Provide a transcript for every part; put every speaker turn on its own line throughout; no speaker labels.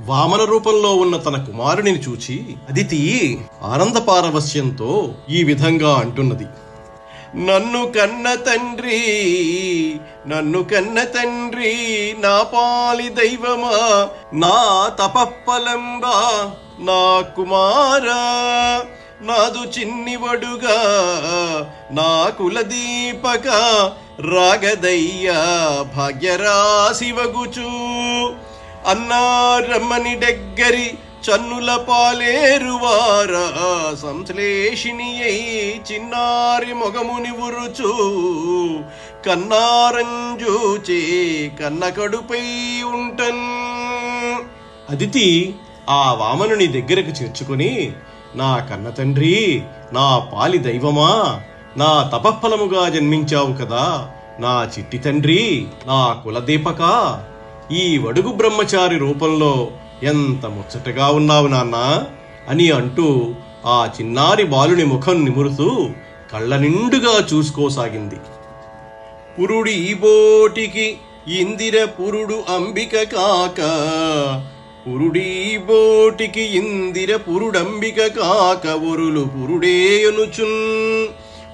వామన రూపంలో ఉన్న తన కుమారునిని చూచి అదితి ఆనంద పారవస్యంతో ఈ విధంగా అంటున్నది. నన్ను కన్న తండ్రి, నన్ను కన్న తండ్రి, నా పాలి దైవమా, నా తపఫలంబా, నా కుమారా, నాదు చిన్నివడుగా, నా కులదీపక, రాగదయ్యా భాగ్యరాశివగుచు, అన్నారమ్మని డెగ్గరి చన్నుల పాలేరువారా, సంశ్లేషిణియై చిన్నారి మొగముని ఉరుచు, కన్నారంజూచే కన్న కడుపై ఉంటన్. అదితి ఆ వామనుని దగ్గరకు చేర్చుకొని, నా కన్న తండ్రి, నా పాలి దైవమా, నా తపఫలముగా జన్మించావు కదా, నా చిట్టి తండ్రి, నా కులదీపక, ఈ వడుగు బ్రహ్మచారి రూపంలో ఎంత ముచ్చటగా ఉన్నావు నాన్నా అని అంటూ ఆ చిన్నారి బాలుని ముఖం నిమురుతూ కళ్ళ నిండుగా చూసుకోసాగింది. పురుడి బోటికి ఇందిర పురుడు అంబిక కాక, పురుడీ బోటికి ఇందిర పురుడంబిక కాక, ఒరులు పురుడేయనుచున్,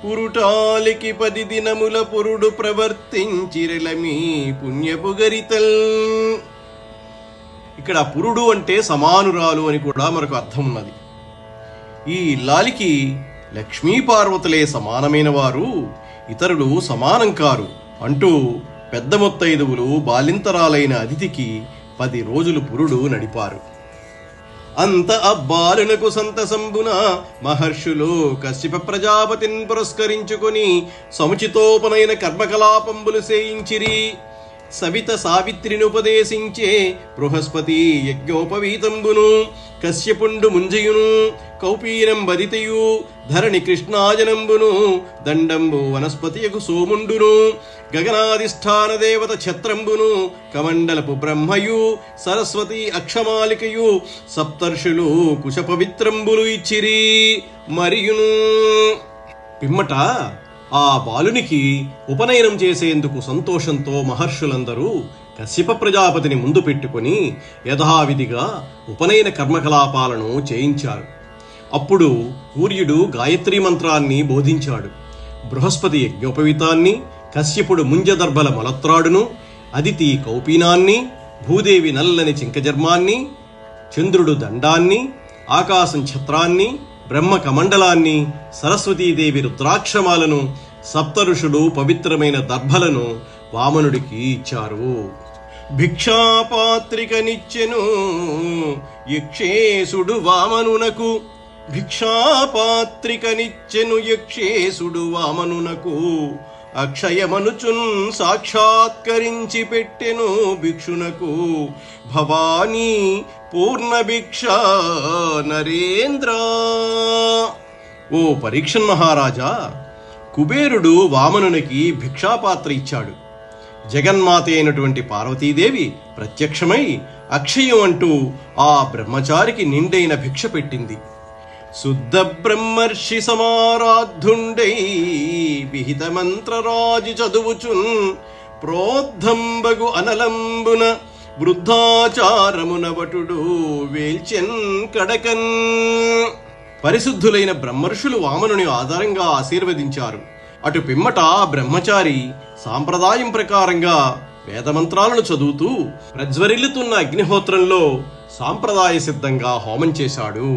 పురుటాలికి 10 దినముల పురుడు ప్రవర్తించిరెలమీ పుణ్యపు గరితల్. ఇక్కడ పురుడు అంటే సమానురాలు అని కూడా మనకు అర్థం ఉన్నది. ఈ ఇల్లాలికి లక్ష్మీ పార్వతులే సమానమైన వారు, ఇతరులు సమానం కారు అంటూ పెద్ద ముత్తైదువులు బాలింతరాలైన అదితికి 10 రోజులు పురుడు నడిపారు. అంత అబ్బాలునకు సంతసంబున మహర్షులు కశ్యప ప్రజాపతిని పురస్కరించుకొని సముచితోపనైన కర్మకలాపంబులు చేయించిరి. సవిత సావిత్రిని ఉపదేశించే బృహస్పతి యజ్ఞోపవీతంబును, కశ్యపుండు ముంజయును, కౌపీనం బదితయు, ధరణి కృష్ణాజనంబును, దండంబు వనస్పతియకు సోముండును, గగనాధిష్టాన దేవత ఛత్రంబును, కమండలపు బ్రహ్మయు, సరస్వతి అక్షమాలికయు, సప్తర్షులు కుశ పవిత్రంబులు ఇచ్చిరి. మరియును పిమ్మట ఆ బాలునికి ఉపనయనం చేసేందుకు సంతోషంతో మహర్షులందరూ కశ్యప ప్రజాపతిని ముందు పెట్టుకుని యథావిధిగా ఉపనయన కర్మకలాపాలను చేయించారు. అప్పుడు సూర్యుడు గాయత్రీ మంత్రాన్ని బోధించాడు. బృహస్పతి యజ్ఞోపవీతాన్ని, కశ్యపుడు ముంజదర్భల మలత్రాడును, అదితి కౌపీనాన్ని, భూదేవి నల్లని చింకజర్మాన్ని, చంద్రుడు దండాన్ని, ఆకాశం ఛత్రాన్ని, బ్రహ్మ కమండలాన్ని, సరస్వతీదేవి రుద్రాక్షమాలను, సప్తఋషులు పవిత్రమైన దర్భలను వామనుడికి ఇచ్చారు. భిక్షాపాత్రికనిచ్చెను యక్షేసుడు వామనునకు, భిక్షాపాత్రికనిచ్చెను యక్షేసుడు వామనునకు, అక్షయమనుచున్ సాక్షాత్కరించి పెట్టెను భిక్షునకు, భవానీ పూర్ణ భిక్ష నరేంద్ర. ఓ పరీక్షన్ మహారాజా, కుబేరుడు వామనునికి భిక్షాపాత్ర ఇచ్చాడు. జగన్మాత అయినటువంటి పార్వతీదేవి ప్రత్యక్షమై అక్షయం అంటూ ఆ బ్రహ్మచారికి నిండైన భిక్ష పెట్టింది. శుద్ధ బ్రహ్మర్షి సమారాద్ధుండై విహిత మంత్రరాజు చదువుచున్, ప్రోద్ధంబగు అనలంబున వృద్ధాచారమున వటుడు వేల్చెన్ కడకన్. పరిశుద్ధులైన బ్రహ్మర్షులు వామనుని ఆధారంగా ఆశీర్వదించారు. అటు పిమ్మట బ్రహ్మచారి సాంప్రదాయం ప్రకారంగా వేదమంత్రాలను చదువుతూ ప్రజ్వరిల్లుతున్న అగ్నిహోత్రంలో సాంప్రదాయ సిద్ధంగా హోమం చేశాడు.